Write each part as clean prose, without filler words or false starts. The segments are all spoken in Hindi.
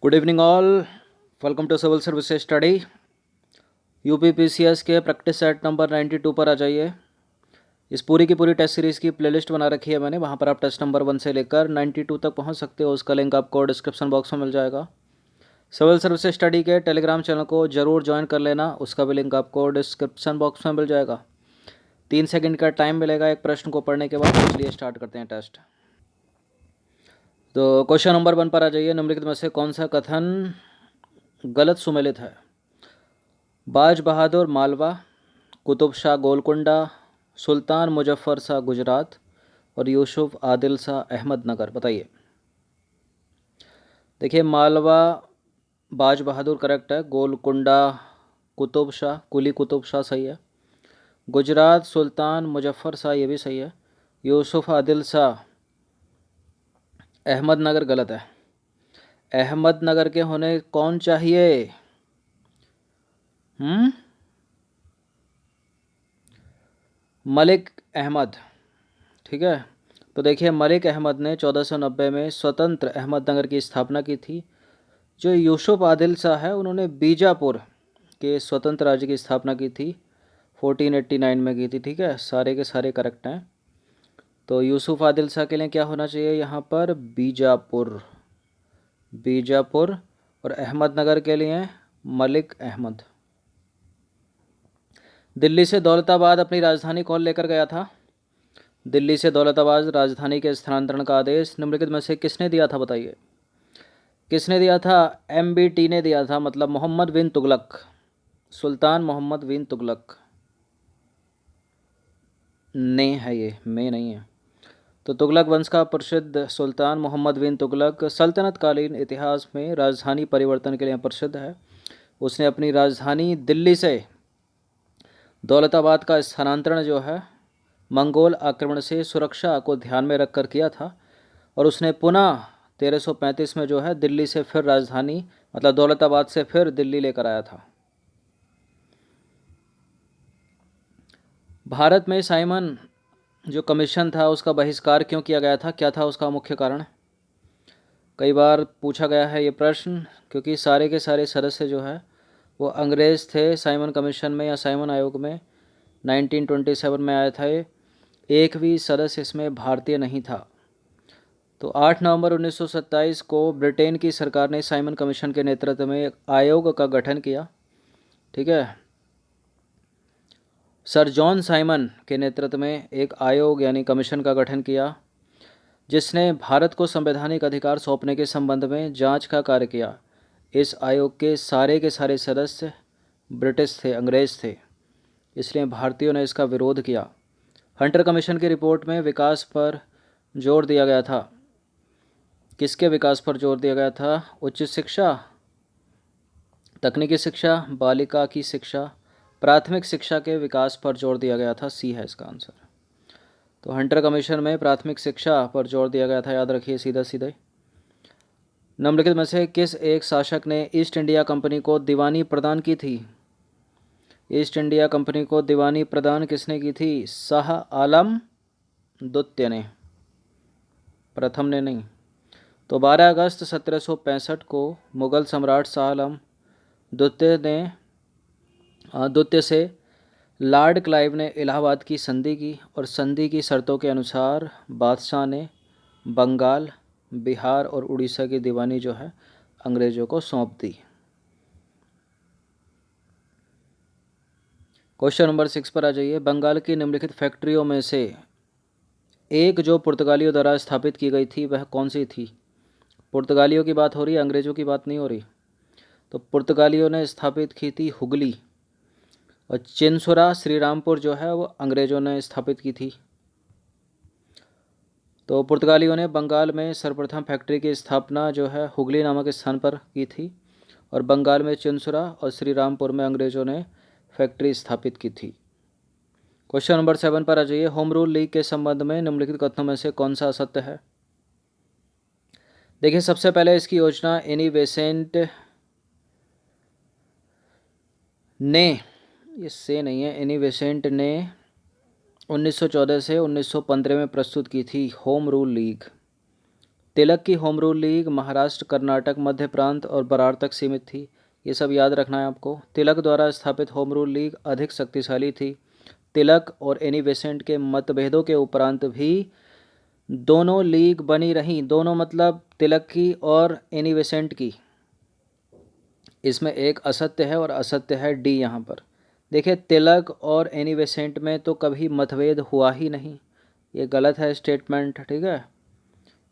Good evening all. Welcome to civil services study. UPPCS के प्रैक्टिस सेट नंबर 92 पर आ जाइए। इस पूरी की पूरी टेस्ट सीरीज़ की प्लेलिस्ट बना रखी है मैंने, वहाँ पर आप टेस्ट नंबर 1 से लेकर 92 तक पहुँच सकते हो। उसका लिंक आपको डिस्क्रिप्शन बॉक्स में मिल जाएगा। सिविल सर्विसेज स्टडी के टेलीग्राम चैनल को ज़रूर ज्वाइन कर लेना, उसका भी लिंक आपको डिस्क्रिप्शन बॉक्स में मिल जाएगा। 3 सेकंड का टाइम मिलेगा एक प्रश्न को पढ़ने के बाद। इसलिए स्टार्ट करते हैं टेस्ट। तो क्वेश्चन नंबर 1 पर आ जाइए। निम्नलिखित में से कौन सा कथन गलत सुमेलित है? बाज बहादुर मालवा, कुतुब शाह गोलकुंडा, सुल्तान मुजफ्फर शाह गुजरात और यूसुफ आदिल शाह अहमदनगर। बताइए। देखिए, मालवा बाज बहादुर करेक्ट है। गोलकुंडा कुतुब शाह, कुली कुतुब शाह सही है। गुजरात सुल्तान मुजफ्फर शाह ये भी सही है। यूसुफ आदिल शाह अहमदनगर गलत है। अहमदनगर के होने कौन चाहिए? मलिक अहमद। ठीक है। तो देखिए, मलिक अहमद ने 1490 में स्वतंत्र अहमदनगर की स्थापना की थी। जो यूसुफ आदिल शाह है, उन्होंने बीजापुर के स्वतंत्र राज्य की स्थापना की थी, 1489 में की थी। ठीक है, सारे के सारे करेक्ट हैं। तो यूसुफ आदिल शाह के लिए क्या होना चाहिए यहाँ पर? बीजापुर। बीजापुर। और अहमदनगर के लिए मलिक अहमद। दिल्ली से दौलताबाद अपनी राजधानी कौन लेकर गया था? दिल्ली से दौलताबाद राजधानी के स्थानांतरण का आदेश निम्नलिखित में से किसने दिया था? बताइए। किसने दिया था? MBT ने दिया था, मतलब मोहम्मद बिन तुगलक, सुल्तान मोहम्मद बिन तुगलक ने है ये, में नहीं है। तो तुगलक वंश का प्रसिद्ध सुल्तान मोहम्मद बिन तुगलक सल्तनत कालीन इतिहास में राजधानी परिवर्तन के लिए प्रसिद्ध है। उसने अपनी राजधानी दिल्ली से दौलताबाद का स्थानांतरण जो है मंगोल आक्रमण से सुरक्षा को ध्यान में रखकर किया था। और उसने पुनः 1335 में जो है दिल्ली से फिर राजधानी, मतलब दौलताबाद से फिर दिल्ली लेकर आया था। भारत में साइमन जो कमीशन था उसका बहिष्कार क्यों किया गया था? क्या था उसका मुख्य कारण? कई बार पूछा गया है ये प्रश्न, क्योंकि सारे के सारे सदस्य जो है वो अंग्रेज़ थे। साइमन कमीशन में या साइमन आयोग में 1927 में आया था। एक भी सदस्य इसमें भारतीय नहीं था। तो 8 नवंबर 1927 को ब्रिटेन की सरकार ने साइमन कमीशन के नेतृत्व में एक आयोग का गठन किया। ठीक है, सर जॉन साइमन के नेतृत्व में एक आयोग यानी कमीशन का गठन किया, जिसने भारत को संवैधानिक अधिकार सौंपने के संबंध में जांच का कार्य किया। इस आयोग के सारे सदस्य ब्रिटिश थे, अंग्रेज़ थे, इसलिए भारतीयों ने इसका विरोध किया। हंटर कमीशन की रिपोर्ट में विकास पर जोर दिया गया था। किसके विकास पर जोर दिया गया था? उच्च शिक्षा, तकनीकी शिक्षा, बालिका की शिक्षा, प्राथमिक शिक्षा के विकास पर जोर दिया गया था। सी है इसका आंसर। तो हंटर कमीशन में प्राथमिक शिक्षा पर जोर दिया गया था, याद रखिए सीधा सीधे। निम्नलिखित में से किस एक शासक ने ईस्ट इंडिया कंपनी को दीवानी प्रदान की थी? ईस्ट इंडिया कंपनी को दीवानी प्रदान किसने की थी? शाह आलम द्वितीय ने, प्रथम ने नहीं। तो 12 अगस्त 1765 को मुग़ल सम्राट शाह आलम द्वितीय से लॉर्ड क्लाइव ने इलाहाबाद की संधि की, और संधि की शर्तों के अनुसार बादशाह ने बंगाल, बिहार और उड़ीसा की दीवानी जो है अंग्रेज़ों को सौंप दी। क्वेश्चन नंबर 6 पर आ जाइए। बंगाल की निम्नलिखित फैक्ट्रियों में से एक जो पुर्तगालियों द्वारा स्थापित की गई थी वह कौन सी थी? पुर्तगालियों की बात हो रही है, अंग्रेज़ों की बात नहीं हो रही। तो पुर्तगालियों ने स्थापित की थी हुगली, और चिनसुरा श्रीरामपुर जो है वो अंग्रेज़ों ने स्थापित की थी। तो पुर्तगालियों ने बंगाल में सर्वप्रथम फैक्ट्री की स्थापना जो है हुगली नामक स्थान पर की थी, और बंगाल में चिनसुरा और श्रीरामपुर में अंग्रेज़ों ने फैक्ट्री स्थापित की थी। क्वेश्चन नंबर 7 पर आ जाइए। होम रूल लीग के संबंध में निम्नलिखित कथनों में से कौन सा असत्य है? देखिए, सबसे पहले इसकी योजना एनी बेसेंट ने, ये से नहीं है, एनी बेसेंट ने 1914 से 1915 में प्रस्तुत की थी होम रूल लीग। तिलक की home rule league Maharashtra, Karnataka, Madhya Prant और बरार तक सीमित थी। ये सब याद रखना है आपको। तिलक द्वारा स्थापित होम रूल लीग अधिक शक्तिशाली थी। तिलक और एनी बेसेंट के मतभेदों के उपरांत भी दोनों लीग बनी रहीं। दोनों मतलब तिलक की और एनी बेसेंट की। इसमें एक असत्य है और असत्य है डी यहाँ पर। देखिए, तिलक और एनी बेसेंट में तो कभी मतभेद हुआ ही नहीं। ये गलत है स्टेटमेंट, ठीक है।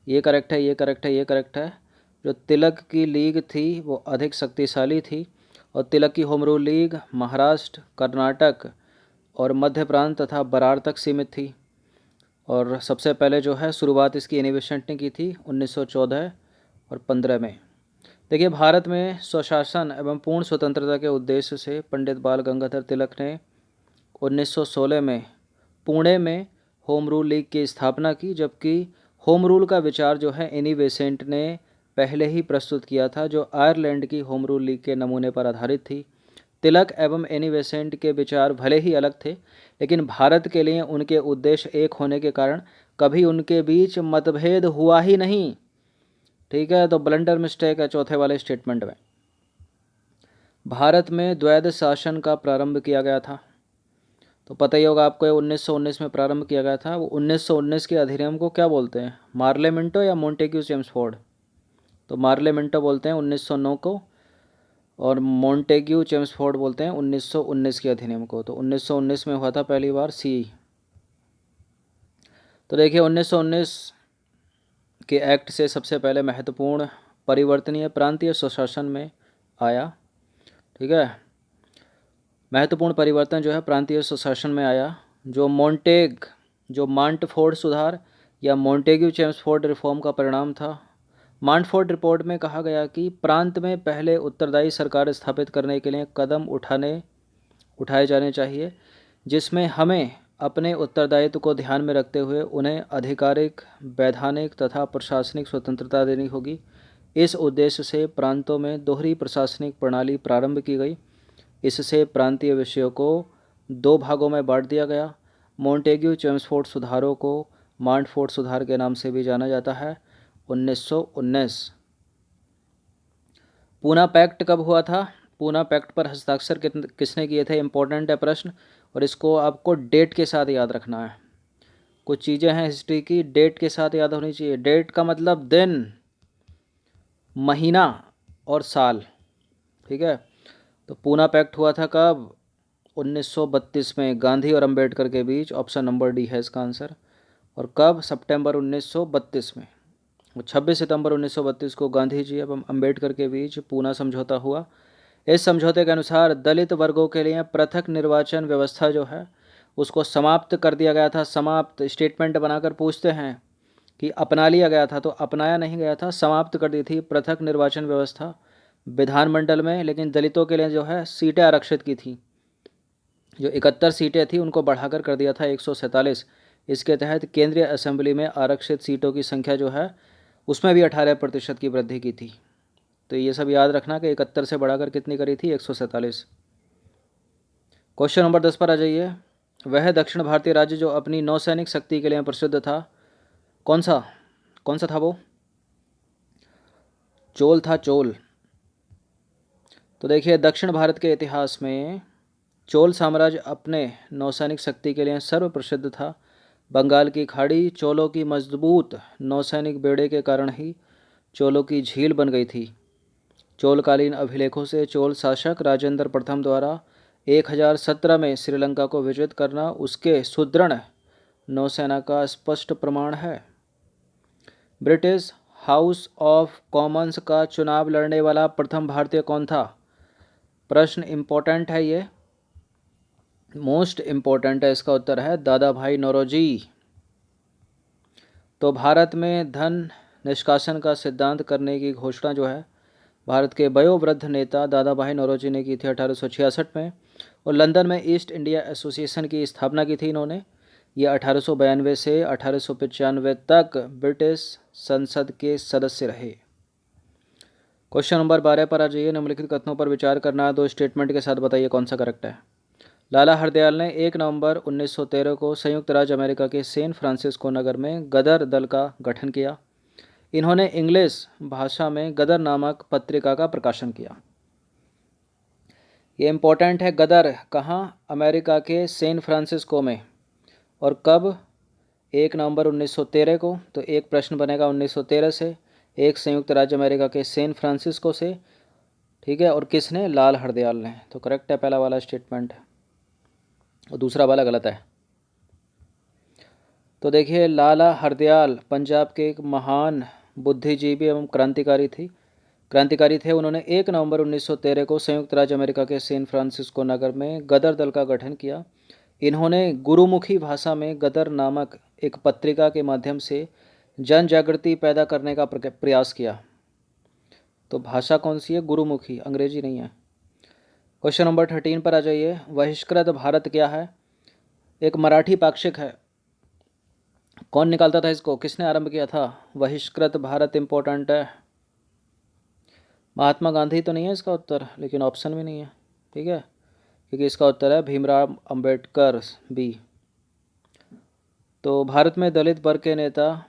ये करेक्ट है, ये करेक्ट है, ये करेक्ट है। जो तिलक की लीग थी वो अधिक शक्तिशाली थी और तिलक की home rule league Maharashtra, Karnataka और मध्य प्रांत तथा बरार तक सीमित थी। और सबसे पहले जो है शुरुआत इसकी एनी बेसेंट ने की थी 1914 और 15 में। देखिए, भारत में स्वशासन एवं पूर्ण स्वतंत्रता के उद्देश्य से पंडित बाल गंगाधर तिलक ने 1916 में पुणे में होम रूल लीग की स्थापना की, जबकि होम रूल का विचार जो है एनी बेसेंट ने पहले ही प्रस्तुत किया था, जो आयरलैंड की होम रूल लीग के नमूने पर आधारित थी। तिलक एवं एनी बेसेंट के विचार भले ही अलग थे, लेकिन भारत के लिए उनके उद्देश्य एक होने के कारण कभी उनके बीच मतभेद हुआ ही नहीं। ठीक है, तो ब्लंडर मिस्टेक है चौथे वाले स्टेटमेंट में। भारत में द्वैध शासन का प्रारंभ किया गया था, तो पता ही होगा आपको, 1919 में प्रारंभ किया गया था। वो 1919 के अधिनियम को क्या बोलते हैं, मार्ले मिंटो या मोंटेग्यू चेम्सफोर्ड? तो मार्ले मिंटो बोलते हैं 1909 को, और मोंटेग्यू चेम्सफोर्ड बोलते हैं 1919 के अधिनियम को। तो 1919 में हुआ था पहली बार सी। तो देखिए, 1919 के एक्ट से सबसे पहले महत्वपूर्ण परिवर्तनीय प्रांतीय स्वशासन में आया। ठीक है, महत्वपूर्ण परिवर्तन जो है प्रांतीय स्वशासन में आया, जो मांटफोर्ड सुधार या मोंटेग्यू चेम्सफोर्ड रिफॉर्म का परिणाम था। मांटफोर्ड रिपोर्ट में कहा गया कि प्रांत में पहले उत्तरदायी सरकार स्थापित करने के लिए कदम उठाए जाने चाहिए, जिसमें हमें अपने उत्तरदायित्व को ध्यान में रखते हुए उन्हें आधिकारिक, वैधानिक तथा प्रशासनिक स्वतंत्रता देनी होगी। इस उद्देश्य से प्रांतों में दोहरी प्रशासनिक प्रणाली प्रारंभ की गई। इससे प्रांतीय विषयों को दो भागों में बांट दिया गया। मोंटेग्यू चेम्सफोर्ड सुधारों को मांटफोर्ड सुधार के नाम से भी जाना जाता है। 1919। पूना पैक्ट कब हुआ था? पूना पैक्ट पर हस्ताक्षर किसने किए थे? इंपॉर्टेंट है प्रश्न, और इसको आपको डेट के साथ याद रखना है। कुछ चीज़ें हैं हिस्ट्री की, डेट के साथ याद होनी चाहिए। डेट का मतलब दिन, महीना और साल। ठीक है, तो पूना पैक्ट हुआ था कब? 1932 में, गांधी और अंबेडकर के बीच। ऑप्शन नंबर डी है इसका आंसर। और कब? सितंबर 1932 में। 26 सितंबर 1932 को गांधी जी एवं अंबेडकर के बीच पूना समझौता हुआ। इस समझौते के अनुसार दलित वर्गों के लिए पृथक निर्वाचन व्यवस्था जो है उसको समाप्त कर दिया गया था। समाप्त स्टेटमेंट बनाकर पूछते हैं कि अपना लिया गया था, तो अपनाया नहीं गया था, समाप्त कर दी थी पृथक निर्वाचन व्यवस्था विधानमंडल में। लेकिन दलितों के लिए जो है सीटें आरक्षित की थी। जो 71 सीटें थी उनको बढ़ाकर कर दिया था 147। इसके तहत केंद्रीय असेंबली में आरक्षित सीटों की संख्या जो है उसमें भी 18% की वृद्धि की थी। तो ये सब याद रखना कि 71 से बढ़ाकर कितनी करी थी? 147। क्वेश्चन नंबर 10 पर आ जाइए। वह दक्षिण भारतीय राज्य जो अपनी नौसैनिक शक्ति के लिए प्रसिद्ध था, कौन सा था वो? चोल था, चोल। तो देखिए, दक्षिण भारत के इतिहास में चोल साम्राज्य अपने नौसैनिक शक्ति के लिए सर्वप्रसिद्ध था। बंगाल की खाड़ी चोलों की मजबूत नौसैनिक बेड़े के कारण ही चोलों की झील बन गई थी। चोलकालीन अभिलेखों से चोल शासक राजेंद्र प्रथम द्वारा 1017 में श्रीलंका को विजित करना उसके सुदृढ़ नौसेना का स्पष्ट प्रमाण है। ब्रिटिश हाउस ऑफ कॉमन्स का चुनाव लड़ने वाला प्रथम भारतीय कौन था? प्रश्न इम्पोर्टेंट है, ये मोस्ट इम्पोर्टेंट है। इसका उत्तर है दादा भाई नौरोजी। तो भारत में धन निष्कासन का सिद्धांत करने की घोषणा जो है भारत के वयोवृद्ध नेता दादा भाई नौरोजी ने की थी 1866 में। और लंदन में ईस्ट इंडिया एसोसिएशन की स्थापना की थी इन्होंने। ये 1892 से 1895 तक ब्रिटिश संसद के सदस्य रहे। क्वेश्चन नंबर 12 पर आ जाइए। निम्नलिखित कथनों पर विचार करना है, दो स्टेटमेंट के साथ बताइए कौन सा करेक्ट है। लाला हरदयाल ने 1 नवंबर 1913 को संयुक्त राज्य अमेरिका के सैन फ्रांसिस्को नगर में गदर दल का गठन किया। इन्होंने इंग्लिश भाषा में गदर नामक पत्रिका का प्रकाशन किया। ये इम्पोर्टेंट है। गदर कहाँ? अमेरिका के सैन फ्रांसिस्को में। और कब? 1 नवंबर 1913 को। तो एक प्रश्न बनेगा 1913 से, एक संयुक्त राज्य अमेरिका के सैन फ्रांसिस्को से, ठीक है। और किसने? लाल हरदयाल ने। तो करेक्ट है पहला वाला स्टेटमेंट, और दूसरा वाला गलत है। तो देखिए, लाला हरदयाल पंजाब के एक महान बुद्धिजीवी एवं क्रांतिकारी थे। उन्होंने 1 नवंबर 1913 को संयुक्त राज्य अमेरिका के सैन फ्रांसिस्को नगर में गदर दल का गठन किया। इन्होंने गुरुमुखी भाषा में गदर नामक एक पत्रिका के माध्यम से जन जागृति पैदा करने का प्रयास किया। तो भाषा कौन सी है? गुरुमुखी, अंग्रेजी नहीं है। क्वेश्चन नंबर 13 पर आ जाइए। बहिष्कृत भारत क्या है? एक मराठी पाक्षिक है। कौन निकालता था इसको? किसने आरंभ किया था? बहिष्कृत भारत इंपॉर्टेंट है। महात्मा गांधी तो नहीं है इसका उत्तर, लेकिन ऑप्शन भी नहीं है, ठीक है, क्योंकि इसका उत्तर है भीमराव अंबेडकर बी। तो भारत में दलित वर्ग के नेता,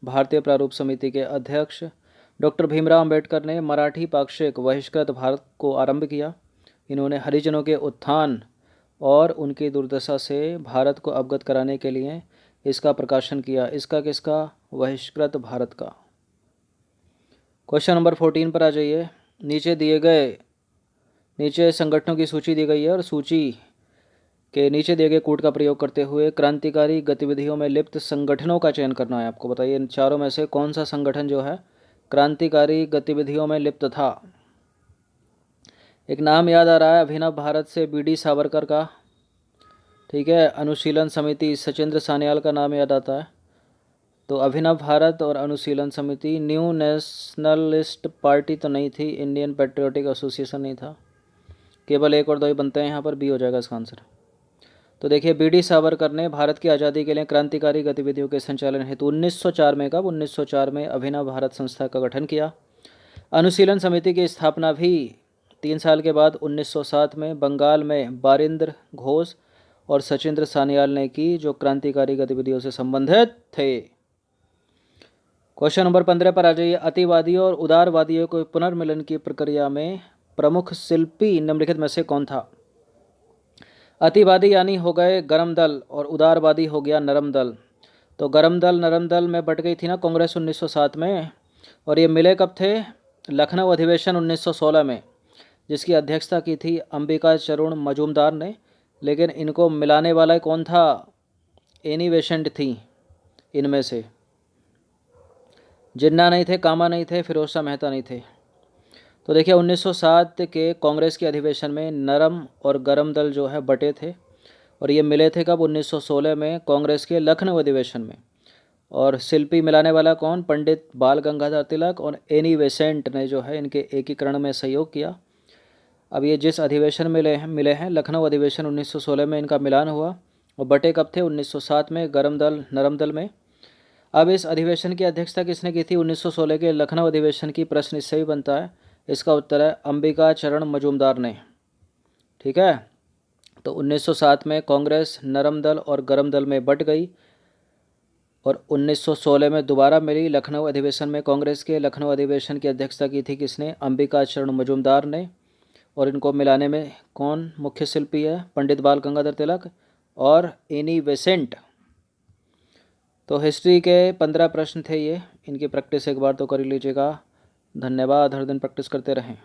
भारतीय प्रारूप समिति के अध्यक्ष डॉक्टर भीमराव अंबेडकर ने मराठी पाक्षिक बहिष्कृत भारत को आरंभ किया। इन्होंने हरिजनों के उत्थान और उनकी दुर्दशा से भारत को अवगत कराने के लिए इसका प्रकाशन किया। इसका किसका? बहिष्कृत भारत का। क्वेश्चन नंबर 14 पर आ जाइए। नीचे संगठनों की सूची दी गई है, और सूची के नीचे दिए गए कोड का प्रयोग करते हुए क्रांतिकारी गतिविधियों में लिप्त संगठनों का चयन करना है आपको। बताइए इन चारों में से कौन सा संगठन जो है क्रांतिकारी गतिविधियों में लिप्त था। एक नाम याद आ रहा है, अभिनव भारत से BD सावरकर का, ठीक है। अनुशीलन समिति, सचिंद्र सान्याल का नाम याद आता है। तो अभिनव भारत और अनुशीलन समिति। न्यू नेशनलिस्ट पार्टी तो नहीं थी, इंडियन पेट्रियोटिक एसोसिएशन नहीं था। केवल 1 और 2 ही बनते हैं यहाँ पर, बी हो जाएगा इसका आंसर। तो देखिए, BD सावरकर ने भारत की आज़ादी के लिए क्रांतिकारी गतिविधियों के संचालन हेतु 1904 में, कब? 1904 में अभिनव भारत संस्था का गठन किया। अनुशीलन समिति की स्थापना भी 3 साल के बाद 1907 में बंगाल में बारिंद्र घोष और सचिंद्र सान्याल ने की, जो क्रांतिकारी गतिविधियों से संबंधित थे। क्वेश्चन नंबर 15 पर आ जाइए। अतिवादियों और उदारवादियों के पुनर्मिलन की प्रक्रिया में प्रमुख शिल्पी निम्नलिखित में से कौन था? अतिवादी यानी हो गए गरम दल, और उदारवादी हो गया नरम दल। तो गरम दल नरम दल में बट गई थी ना कांग्रेस 1907 में, और ये मिले कब थे? लखनऊ अधिवेशन 1916 में, जिसकी अध्यक्षता की थी अंबिका चरण मजूमदार ने। लेकिन इनको मिलाने वाला कौन था? एनी बेसेंट थी इनमें से। जिन्ना नहीं थे, कामा नहीं थे, फिरोज शाह मेहता नहीं थे। तो देखिए, 1907 के कांग्रेस के अधिवेशन में नरम और गरम दल जो है बटे थे, और ये मिले थे कब? 1916 में कांग्रेस के लखनऊ अधिवेशन में। और शिल्पी मिलाने वाला कौन? पंडित बाल गंगाधर तिलक और एनी बेसेंट ने जो है इनके एकीकरण में सहयोग किया। अब ये जिस अधिवेशन में मिले हैं लखनऊ अधिवेशन 1916 में इनका मिलान हुआ, और बटे कब थे? 1907 में, गरम दल नरम दल में। अब इस अधिवेशन की अध्यक्षता किसने की थी? 1916 के लखनऊ अधिवेशन की। प्रश्न इससे भी बनता है, इसका उत्तर है अंबिका चरण मजूमदार ने, ठीक है। तो 1907 में कांग्रेस नरम दल और गरम दल में बट गई, और 1916 में दोबारा मिली। लखनऊ अधिवेशन में कांग्रेस के लखनऊ अधिवेशन की अध्यक्षता की थी किसने? अंबिका चरण मजूमदार ने। और इनको मिलाने में कौन मुख्य शिल्पी है? पंडित बाल गंगाधर तिलक और एनी बेसेंट। तो हिस्ट्री के 15 प्रश्न थे ये, इनकी प्रैक्टिस एक बार तो कर लीजिएगा। धन्यवाद। हर दिन प्रैक्टिस करते रहें।